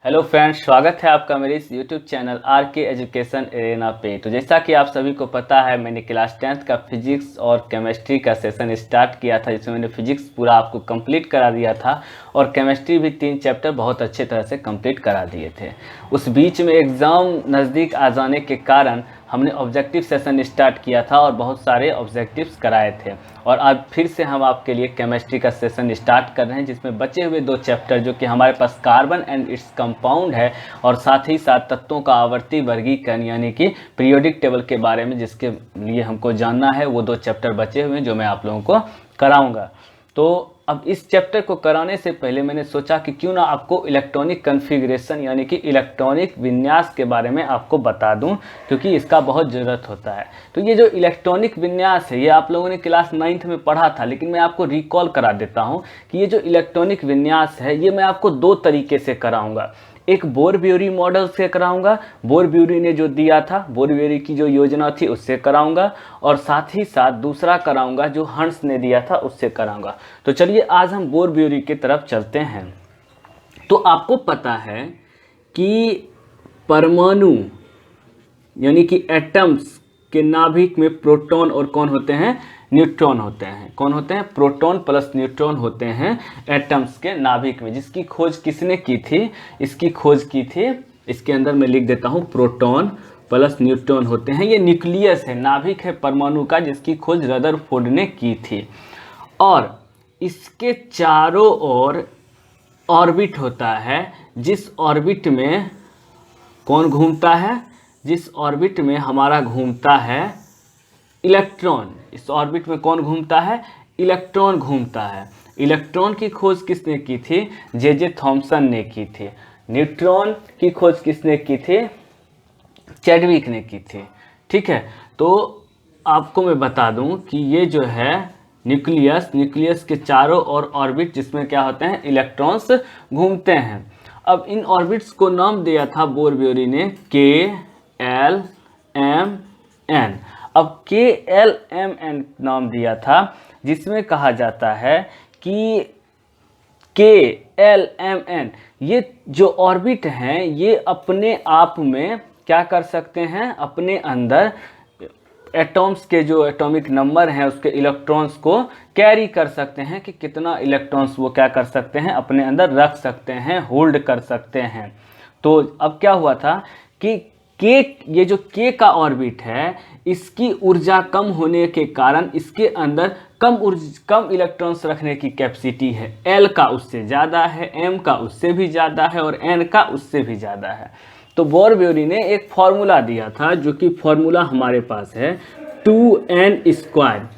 Hello friends, स्वागत है आपका मेरे इस यूट्यूब चैनल आर के एजुकेशन एरेना पे। तो जैसा कि आप सभी को पता है, मैंने क्लास 10th का फिजिक्स और केमिस्ट्री का सेशन स्टार्ट किया था, जिसमें मैंने फिजिक्स पूरा आपको कंप्लीट करा दिया था और केमिस्ट्री भी 3 चैप्टर बहुत अच्छे तरह से कंप्लीट करा दिए थे। उस बीच में एग्ज़ाम नज़दीक आ जाने के कारण हमने ऑब्जेक्टिव सेशन स्टार्ट किया था और बहुत सारे ऑब्जेक्टिव्स कराए थे। और आज फिर से हम आपके लिए केमिस्ट्री का सेशन स्टार्ट कर रहे हैं, जिसमें बचे हुए 2 चैप्टर जो कि हमारे पास कार्बन एंड इट्स कंपाउंड है और साथ ही साथ तत्वों का आवर्ती वर्गीकरण यानी कि पीरियोडिक टेबल के बारे में जिसके लिए हमको जानना है, वो 2 चैप्टर बचे हुए हैं जो मैं आप लोगों को कराऊंगा। तो अब इस चैप्टर को कराने से पहले मैंने सोचा कि क्यों ना आपको इलेक्ट्रॉनिक कॉन्फ़िगरेशन यानी कि इलेक्ट्रॉनिक विन्यास के बारे में आपको बता दूं, क्योंकि इसका बहुत ज़रूरत होता है। तो ये जो इलेक्ट्रॉनिक विन्यास है, ये आप लोगों ने क्लास 9th में पढ़ा था, लेकिन मैं आपको रिकॉल करा देता हूं कि ये जो इलेक्ट्रॉनिक विन्यास है, ये मैं आपको 2 तरीके से कराऊँगा। एक बोर-ब्यूरी मॉडल से कराऊंगा, बोर-ब्यूरी ने जो दिया था, बोर-ब्यूरी की जो योजना थी उससे कराऊंगा, और साथ ही साथ दूसरा कराऊंगा जो हंस ने दिया था उससे कराऊंगा। तो चलिए आज हम बोर-ब्यूरी की तरफ चलते हैं। तो आपको पता है कि परमाणु यानी कि एटम्स के नाभिक में प्रोटॉन और कौन होते हैं, न्यूट्रॉन होते हैं। कौन होते हैं? प्रोटॉन प्लस न्यूट्रॉन होते हैं एटम्स के नाभिक में। जिसकी खोज किसने की थी? इसकी खोज की थी, इसके अंदर मैं लिख देता हूं, प्रोटॉन प्लस न्यूट्रॉन होते हैं। ये न्यूक्लियस है, नाभिक है परमाणु का, जिसकी खोज रदरफोर्ड ने की थी। और इसके चारों ओर ऑर्बिट होता है, जिस ऑर्बिट में कौन घूमता है? जिस ऑर्बिट में हमारा घूमता है इलेक्ट्रॉन। इस ऑर्बिट में कौन घूमता है? इलेक्ट्रॉन घूमता है। इलेक्ट्रॉन की खोज किसने की थी? जे थॉमसन ने की थी। न्यूट्रॉन की खोज किसने की थी? चैडविक ने की थी। ठीक है, तो आपको मैं बता दूं कि ये जो है न्यूक्लियस के चारों ओर ऑर्बिट, जिसमें क्या होते हैं, इलेक्ट्रॉन्स घूमते हैं। अब इन ऑर्बिट्स को नाम दिया था बोर-ब्यूरी ने KLMN। अब KLMN नाम दिया था, जिसमें कहा जाता है कि KLMN ये जो ऑर्बिट हैं, ये अपने आप में क्या कर सकते हैं? अपने अंदर एटॉम्स के जो एटॉमिक नंबर हैं उसके इलेक्ट्रॉन्स को कैरी कर सकते हैं कि कितना इलेक्ट्रॉन्स वो क्या कर सकते हैं, अपने अंदर रख सकते हैं, होल्ड कर सकते हैं। तो अब क्या हुआ था कि ये जो K का ऑर्बिट है, इसकी ऊर्जा कम होने के कारण इसके अंदर कम इलेक्ट्रॉन्स रखने की कैपेसिटी है। L का उससे ज़्यादा है, M का उससे भी ज़्यादा है और N का उससे भी ज़्यादा है। तो बोर-ब्यूरी ने एक फॉर्मूला दिया था, जो कि फॉर्मूला हमारे पास है 2n²।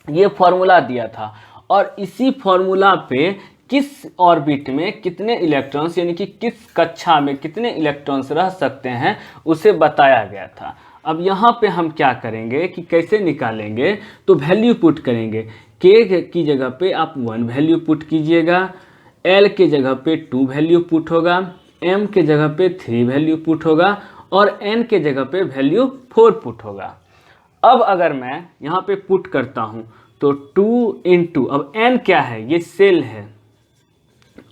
ये फॉर्मूला दिया था और इसी फॉर्मूला पे किस ऑर्बिट में कितने इलेक्ट्रॉन्स यानी कि किस कक्षा में कितने इलेक्ट्रॉन्स रह सकते हैं उसे बताया गया था। अब यहाँ पे हम क्या करेंगे कि कैसे निकालेंगे? तो वैल्यू पुट करेंगे। K की जगह पे आप 1 वैल्यू पुट कीजिएगा, L के जगह पे 2 वैल्यू पुट होगा, M के जगह पे 3 वैल्यू पुट होगा और N के जगह पे वैल्यू 4 पुट होगा। अब अगर मैं यहाँ पे पुट करता हूँ तो 2 × अब N क्या है? ये सेल है,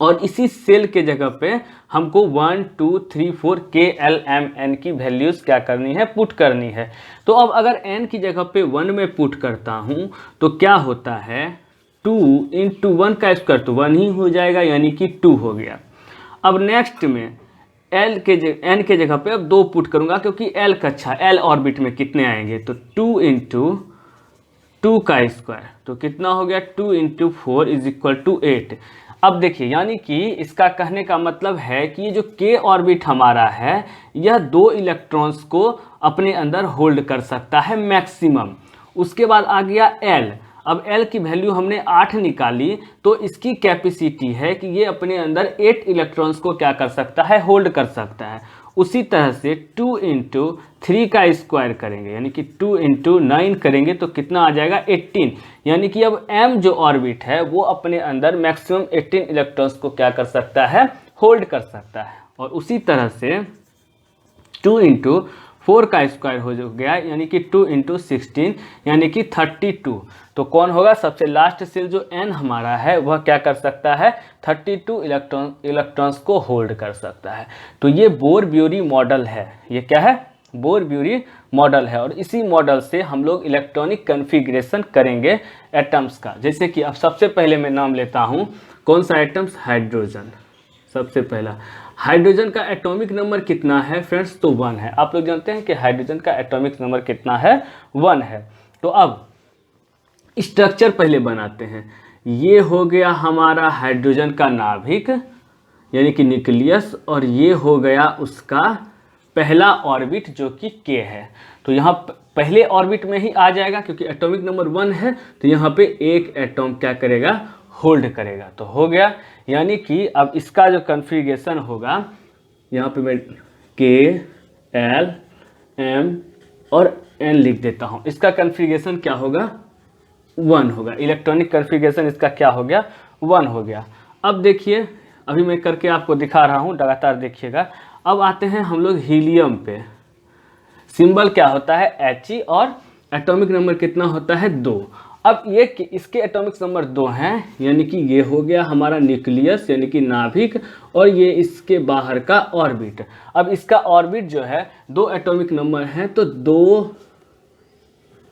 और इसी सेल के जगह पे हमको 1 2 3 4 KLMN की वैल्यूज़ क्या करनी है? पुट करनी है। तो अब अगर N की जगह पे 1 में पुट करता हूँ तो क्या होता है? 2 × 1 का स्क्वायर तो 1 ही हो जाएगा, यानी कि 2 हो गया। अब नेक्स्ट में N के जगह पे अब 2 पुट करूँगा, क्योंकि L कक्षा L ऑर्बिट में कितने आएंगे? तो 2 × 2 का स्क्वायर तो कितना हो गया? 2 × 4 = 8। अब देखिए, यानी कि इसका कहने का मतलब है कि ये जो K ऑर्बिट हमारा है, यह 2 इलेक्ट्रॉन्स को अपने अंदर होल्ड कर सकता है मैक्सिमम। उसके बाद आ गया L। अब L की वैल्यू हमने 8 निकाली, तो इसकी कैपेसिटी है कि ये अपने अंदर 8 इलेक्ट्रॉन्स को क्या कर सकता है? होल्ड कर सकता है। उसी तरह से 2 × 3 का स्क्वायर करेंगे, यानी कि 2 × 9 करेंगे तो कितना आ जाएगा? 18। यानी कि अब M जो ऑर्बिट है वो अपने अंदर मैक्सिमम 18 इलेक्ट्रॉन्स को क्या कर सकता है? होल्ड कर सकता है। और उसी तरह से 2 × 4 का स्क्वायर हो गया यानी कि 2 × 16 यानी कि 32। तो कौन होगा, सबसे लास्ट सेल जो n हमारा है वह क्या कर सकता है, 32 इलेक्ट्रॉन्स को होल्ड कर सकता है। तो ये बोर-ब्यूरी मॉडल है, ये क्या है, बोर-ब्यूरी मॉडल है। और इसी मॉडल से हम लोग इलेक्ट्रॉनिक कन्फिग्रेशन करेंगे एटम्स का। जैसे कि अब सबसे पहले मैं नाम लेता हूँ, कौन सा एटम्स, हाइड्रोजन। सबसे पहला हाइड्रोजन का एटॉमिक नंबर कितना है फ्रेंड्स, तो 1 है। आप लोग जानते हैं कि हाइड्रोजन का एटॉमिक नंबर कितना है, 1 है। तो अब स्ट्रक्चर पहले बनाते हैं। ये हो गया हमारा हाइड्रोजन का नाभिक यानी कि न्यूक्लियस, और ये हो गया उसका पहला ऑर्बिट जो कि K है। तो यहाँ पहले ऑर्बिट में ही आ जाएगा क्योंकि एटॉमिक नंबर 1 है, तो यहाँ पे एक एटॉम क्या करेगा, होल्ड करेगा। तो हो गया, यानी कि अब इसका जो कन्फिग्रेशन होगा, यहाँ पे मैं K, L, M और N लिख देता हूँ। इसका कन्फिग्रेशन क्या होगा, 1 होगा। इलेक्ट्रॉनिक कन्फिग्रेशन इसका क्या हो गया, 1 हो गया। अब देखिए, अभी मैं करके आपको दिखा रहा हूँ, लगातार देखिएगा। अब आते हैं हम लोग हीलियम पे। सिंबल क्या होता है, He, और एटॉमिक नंबर कितना होता है, 2। अब ये इसके एटॉमिक नंबर 2 हैं, यानी कि ये हो गया हमारा न्यूक्लियस यानी कि नाभिक, और ये इसके बाहर का ऑर्बिट। अब इसका ऑर्बिट जो है 2 एटॉमिक नंबर है, तो 2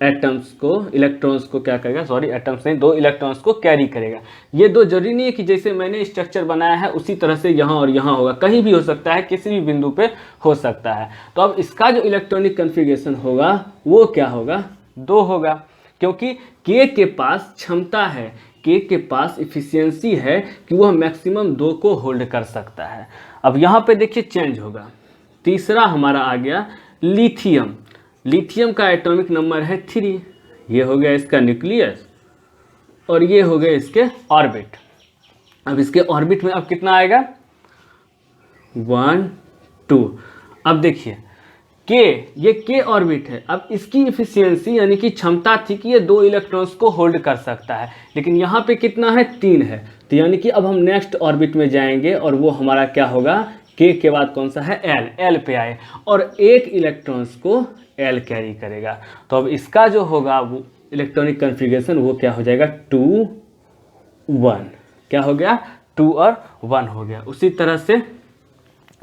एटम्स को, इलेक्ट्रॉन्स को क्या करेगा, सॉरी एटम्स नहीं, 2 इलेक्ट्रॉन्स को कैरी करेगा। ये 2 जरूरी नहीं है कि जैसे मैंने स्ट्रक्चर बनाया है उसी तरह से यहाँ और यहाँ होगा, कहीं भी हो सकता है, किसी भी बिंदु पे हो सकता है। तो अब इसका जो इलेक्ट्रॉनिक कन्फिग्रेशन होगा वो क्या होगा, 2 होगा, क्योंकि K के पास क्षमता है, K के पास इफिशियंसी है कि वह मैक्सिमम 2 को होल्ड कर सकता है। अब यहाँ पे देखिए चेंज होगा। तीसरा हमारा आ गया लिथियम। लिथियम का एटॉमिक नंबर है 3। ये हो गया इसका न्यूक्लियस, और ये हो गए इसके ऑर्बिट। अब इसके ऑर्बिट में अब कितना आएगा, 1, 2। अब देखिए K, ये K ऑर्बिट है। अब इसकी इफिशियंसी यानी कि क्षमता थी कि ये 2 इलेक्ट्रॉन्स को होल्ड कर सकता है, लेकिन यहाँ पे कितना है, 3 है। तो यानी कि अब हम नेक्स्ट ऑर्बिट में जाएंगे और वो हमारा क्या होगा, K के बाद कौन सा है, L पे आए, और 1 इलेक्ट्रॉन्स को L कैरी करेगा। तो अब इसका जो होगा वो इलेक्ट्रॉनिक कन्फिग्रेशन वो क्या हो जाएगा, 2, 1। क्या हो गया, 2 और 1 हो गया। उसी तरह से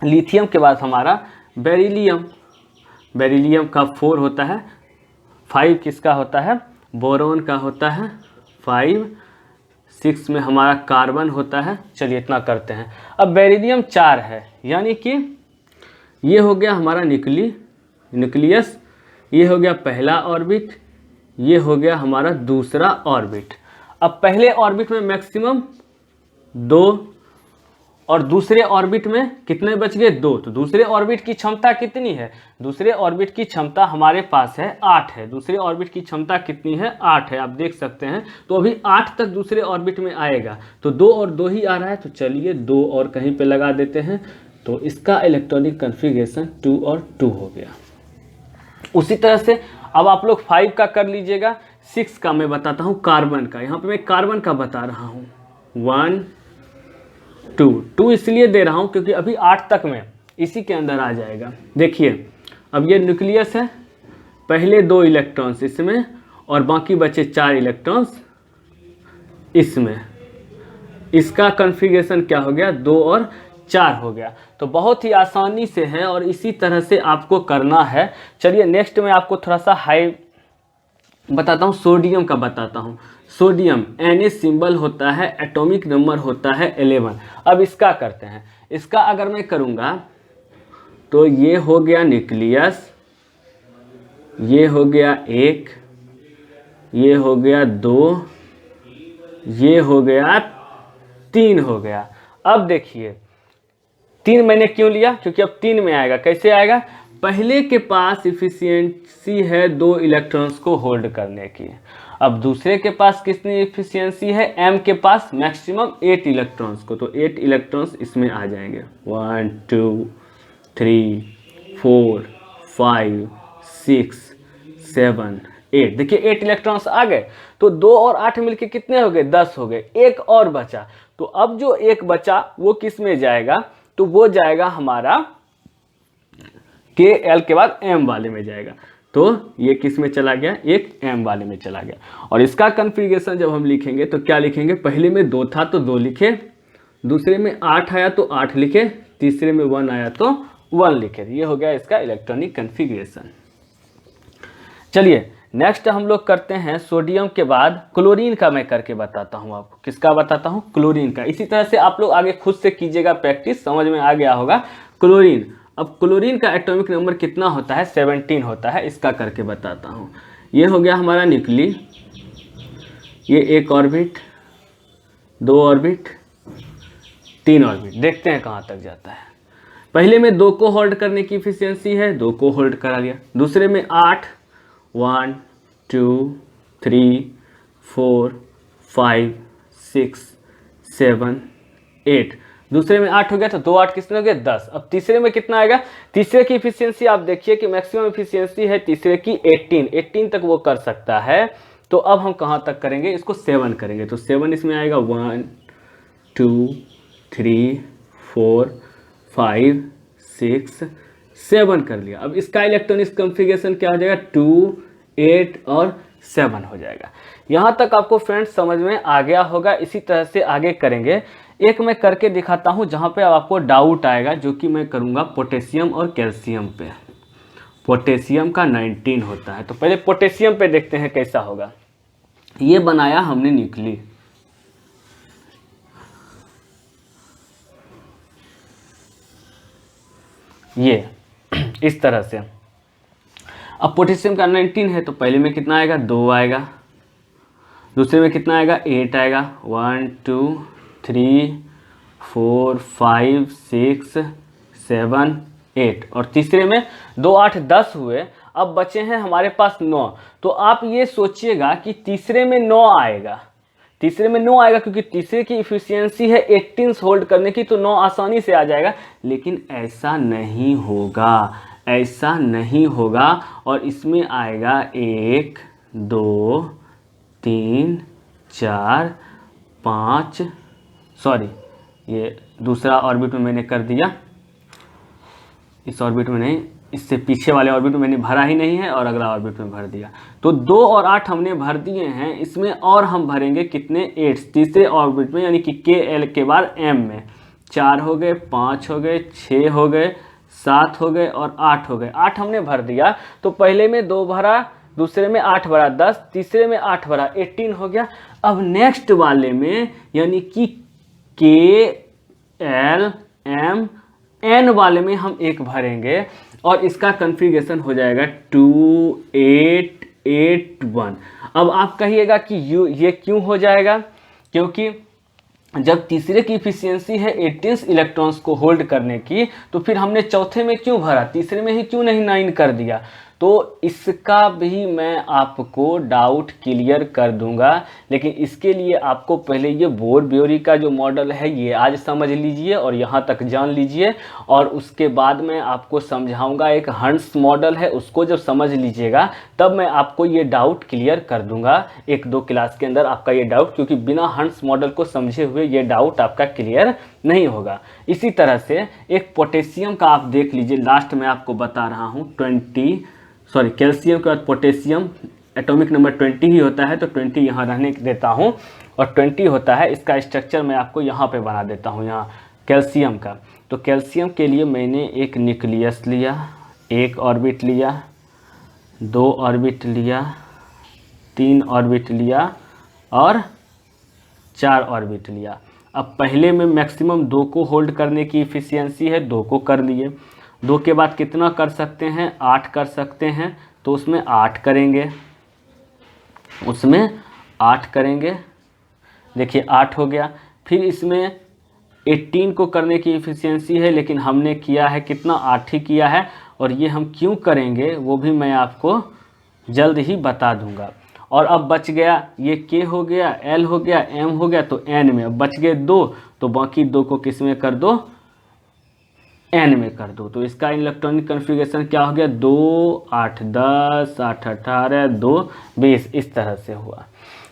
लिथियम के बाद हमारा बेरिलियम। बेरिलियम का 4 होता है, 5 किसका होता है, बोरोन का होता है 5, 6 में हमारा कार्बन होता है। चलिए इतना करते हैं। अब बेरिलियम 4 है, यानी कि ये हो गया हमारा न्यूक्लियस, ये हो गया पहला ऑर्बिट, ये हो गया हमारा दूसरा ऑर्बिट। अब पहले ऑर्बिट में मैक्सिमम 2 और दूसरे ऑर्बिट में कितने बच गए, 2। तो दूसरे ऑर्बिट की क्षमता कितनी है, दूसरे ऑर्बिट की क्षमता हमारे पास है 8 है। दूसरे ऑर्बिट की क्षमता कितनी है, 8 है, आप देख सकते हैं। तो अभी 8 तक दूसरे ऑर्बिट में आएगा, तो 2 और 2 ही आ रहा है, तो चलिए 2 और कहीं पे लगा देते हैं। तो इसका इलेक्ट्रॉनिक कन्फिग्रेशन 2 और 2 हो गया। उसी तरह से अब आप लोग 5 का कर लीजिएगा। 6 का मैं बताता हूँ, कार्बन का। यहाँ पे मैं कार्बन का बता रहा हूँ, 1, 2 इसलिए दे रहा हूँ क्योंकि अभी 8 तक में इसी के अंदर आ जाएगा। देखिए अब ये न्यूक्लियस है, पहले 2 इलेक्ट्रॉन्स इसमें और बाकी बचे 4 इलेक्ट्रॉन्स इसमें। इसका कन्फिग्रेशन क्या हो गया, 2 और 4 हो गया। तो बहुत ही आसानी से है और इसी तरह से आपको करना है। चलिए नेक्स्ट में आपको थोड़ा सा हाई बताता हूँ, सोडियम का बताता हूँ। सोडियम Na सिंबल होता है, एटॉमिक नंबर होता है 11। अब इसका करते हैं। इसका अगर मैं करूँगा तो ये हो गया न्यूक्लियस, ये हो गया 1, ये हो गया 2, ये हो गया 3 हो गया। अब देखिए 3 मैंने क्यों लिया, क्योंकि अब 3 में आएगा। कैसे आएगा, पहले के पास इफिशियंसी है 2 इलेक्ट्रॉन्स को होल्ड करने की। अब दूसरे के पास कितनी इफिशियंसी है, M के पास मैक्सिमम 8 इलेक्ट्रॉन्स को, तो 8 इलेक्ट्रॉन्स इसमें आ जाएंगे। 1, 2, 3, 4, 5, 6, 7, 8। देखिए 8 इलेक्ट्रॉन्स आ गए, तो 2 और 8 मिलके कितने हो गए, 10 हो गए। एक और बचा, तो अब जो एक बचा वो किस में जाएगा, तो वो जाएगा हमारा के एल के बाद एम वाले में जाएगा, तो ये किस में चला गया, एक एम वाले में चला गया। और इसका कन्फिग्रेशन जब हम लिखेंगे तो क्या लिखेंगे, पहले में 2 था तो 2 लिखे, दूसरे में 8 आया तो 8 लिखे, तीसरे में 1 आया तो 1 लिखे। ये हो गया इसका इलेक्ट्रॉनिक कन्फिग्रेशन। चलिए नेक्स्ट हम लोग करते हैं सोडियम के बाद क्लोरीन का। मैं करके बताता हूँ आपको, किसका बताता हूँ, क्लोरीन का। इसी तरह से आप लोग आगे खुद से कीजिएगा प्रैक्टिस, समझ में आ गया होगा। क्लोरीन, अब क्लोरीन का एटॉमिक नंबर कितना होता है, 17 होता है। इसका करके बताता हूँ। ये हो गया हमारा न्यूक्ली, ये 1 ऑर्बिट, 2 ऑर्बिट, 3 ऑर्बिट, देखते हैं कहाँ तक जाता है। पहले में 2 को होल्ड करने की इफिशियंसी है, 2 को होल्ड करा लिया। दूसरे में 8, 1 2 3 4 5 6 7 8, दूसरे में 8 हो गया तो 2 8 कितने हो गए, 10। अब तीसरे में कितना आएगा, तीसरे की इफिशियंसी आप देखिए कि मैक्सिमम इफिशियंसी है तीसरे की 18 तक वो कर सकता है। तो अब हम कहाँ तक करेंगे, इसको 7 करेंगे। तो 7 इसमें आएगा, 1 2 3 4 5 6 7 कर लिया। अब इसका इलेक्ट्रॉनिक कॉन्फ़िगरेशन क्या हो जाएगा, 2 8 और 7 हो जाएगा। यहाँ तक आपको फ्रेंड्स समझ में आ गया होगा। इसी तरह से आगे करेंगे। एक मैं करके दिखाता हूँ जहाँ पे आपको डाउट आएगा, जो कि मैं करूँगा पोटेशियम और कैल्शियम पे। पोटेशियम का 19 होता है, तो पहले पोटेशियम पे देखते हैं कैसा होगा। ये बनाया हमने न्यूक्ली, ये इस तरह से। अब पोटेशियम का 19 है तो पहले में कितना आएगा, 2 आएगा, दूसरे में कितना आएगा, 8 आएगा, 1 2 3 4 5 6 7 8, और तीसरे में 2 8 10 हुए। अब बचे हैं हमारे पास 9। तो आप ये सोचिएगा कि तीसरे में 9 आएगा, तीसरे में 9 आएगा, क्योंकि तीसरे की इफिशियंसी है 18 होल्ड करने की, तो 9 आसानी से आ जाएगा। लेकिन ऐसा नहीं होगा, ऐसा नहीं होगा। और इसमें आएगा 1 2 3 4 5, सॉरी ये दूसरा ऑर्बिट में मैंने कर दिया, इस ऑर्बिट में नहीं, इससे पीछे वाले ऑर्बिट में मैंने भरा ही नहीं है, और अगला ऑर्बिट में भर दिया। तो 2 और 8 हमने भर दिए हैं। इसमें और हम भरेंगे कितने, 8 तीसरे ऑर्बिट में, यानी कि के एल के बाद एम में। 4 हो गए, 5 हो गए, 6 हो गए, 7 हो गए और 8 हो गए। 8 हमने भर दिया। तो पहले में 2 भरा, दूसरे में 8 भरा 10, तीसरे में 8 भरा 18 हो गया। अब नेक्स्ट वाले में यानी कि के एल एम एन वाले में हम 1 भरेंगे, और इसका कन्फिग्रेशन हो जाएगा 2 8 8 1। अब आप कहिएगा कि ये क्यों हो जाएगा, क्योंकि जब तीसरे की इफिशियंसी है 18 इलेक्ट्रॉन्स को होल्ड करने की, तो फिर हमने चौथे में क्यों भरा, तीसरे में ही क्यों नहीं 9 कर दिया। तो इसका भी मैं आपको डाउट क्लियर कर दूंगा। लेकिन इसके लिए आपको पहले ये बोर ब्योरी का जो मॉडल है ये आज समझ लीजिए और यहाँ तक जान लीजिए, और उसके बाद मैं आपको समझाऊंगा एक हंस मॉडल है, उसको जब समझ लीजिएगा तब मैं आपको ये डाउट क्लियर कर दूंगा 1-2 क्लास के अंदर आपका ये डाउट, क्योंकि बिना हंस मॉडल को समझे हुए ये डाउट आपका क्लियर नहीं होगा। इसी तरह से एक पोटेशियम का आप देख लीजिए, लास्ट में आपको बता रहा हूँ कैल्शियम के बाद पोटेशियम एटॉमिक नंबर 20 ही होता है, तो 20 यहाँ रहने देता हूँ और 20 होता है। इसका स्ट्रक्चर मैं आपको यहाँ पे बना देता हूँ, यहाँ कैल्शियम का। तो कैल्शियम के लिए मैंने एक न्यूक्लियस लिया, 1 ऑर्बिट लिया, 2 ऑर्बिट लिया, 3 ऑर्बिट लिया और 4 ऑर्बिट लिया। अब पहले में मैक्सिमम 2 को होल्ड करने की इफिशियंसी है, 2 को कर लिए। 2 के बाद कितना कर सकते हैं, 8 कर सकते हैं, तो उसमें 8 करेंगे, उसमें 8 करेंगे। देखिए 8 हो गया। फिर इसमें 18 को करने की इफिशियंसी है, लेकिन हमने किया है कितना, 8 ही किया है। और ये हम क्यों करेंगे वो भी मैं आपको जल्द ही बता दूंगा। और अब बच गया ये के हो गया, एल हो गया, एम हो गया, तो एन में अब बच गए 2, तो बाकी 2 को किस में कर दो, एन में कर दो। तो इसका इलेक्ट्रॉनिक कॉन्फ़िगरेशन क्या हो गया, 2 8 10 8 18 2 20, इस तरह से हुआ।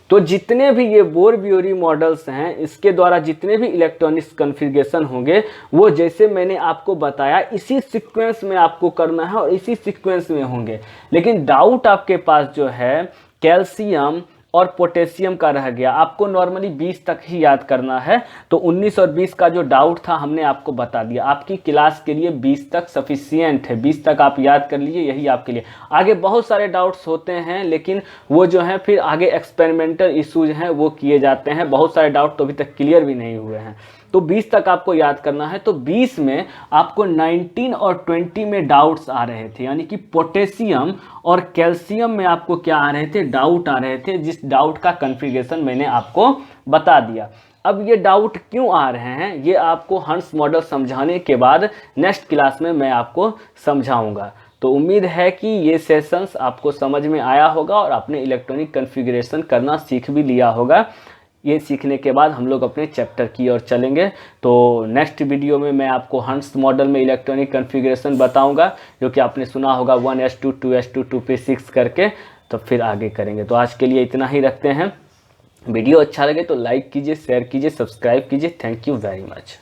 तो जितने भी ये बोर ब्यूरी मॉडल्स हैं, इसके द्वारा जितने भी इलेक्ट्रॉनिक्स कॉन्फ़िगरेशन होंगे वो जैसे मैंने आपको बताया इसी सीक्वेंस में आपको करना है और इसी सीक्वेंस में होंगे। लेकिन डाउट आपके पास जो है कैल्शियम और पोटेशियम का रह गया। आपको नॉर्मली 20 तक ही याद करना है, तो 19 और 20 का जो डाउट था हमने आपको बता दिया। आपकी क्लास के लिए 20 तक सफिशियंट है, 20 तक आप याद कर लीजिए, यही आपके लिए। आगे बहुत सारे डाउट्स होते हैं लेकिन वो जो है फिर आगे एक्सपेरिमेंटल इश्यूज हैं वो किए जाते हैं। बहुत सारे डाउट तो अभी तक क्लियर भी नहीं हुए हैं। तो 20 तक आपको याद करना है। तो 20 में आपको 19 और 20 में डाउट्स आ रहे थे, यानी कि पोटेशियम और कैल्शियम में आपको क्या आ रहे थे, डाउट आ रहे थे, जिस डाउट का कॉन्फ़िगरेशन मैंने आपको बता दिया। अब ये डाउट क्यों आ रहे हैं ये आपको हंस मॉडल समझाने के बाद नेक्स्ट क्लास में मैं आपको समझाऊंगा। तो उम्मीद है कि ये सेशंस आपको समझ में आया होगा और आपने इलेक्ट्रॉनिक कॉन्फ़िगरेशन करना सीख भी लिया होगा। ये सीखने के बाद हम लोग अपने चैप्टर की ओर चलेंगे। तो नेक्स्ट वीडियो में मैं आपको हंस मॉडल में इलेक्ट्रॉनिक कॉन्फ़िगरेशन बताऊंगा, जो कि आपने सुना होगा 1s2 2s2 2p6 करके। तो फिर आगे करेंगे। तो आज के लिए इतना ही रखते हैं। वीडियो अच्छा लगे तो लाइक कीजिए, शेयर कीजिए, सब्सक्राइब कीजिए। Thank you very much.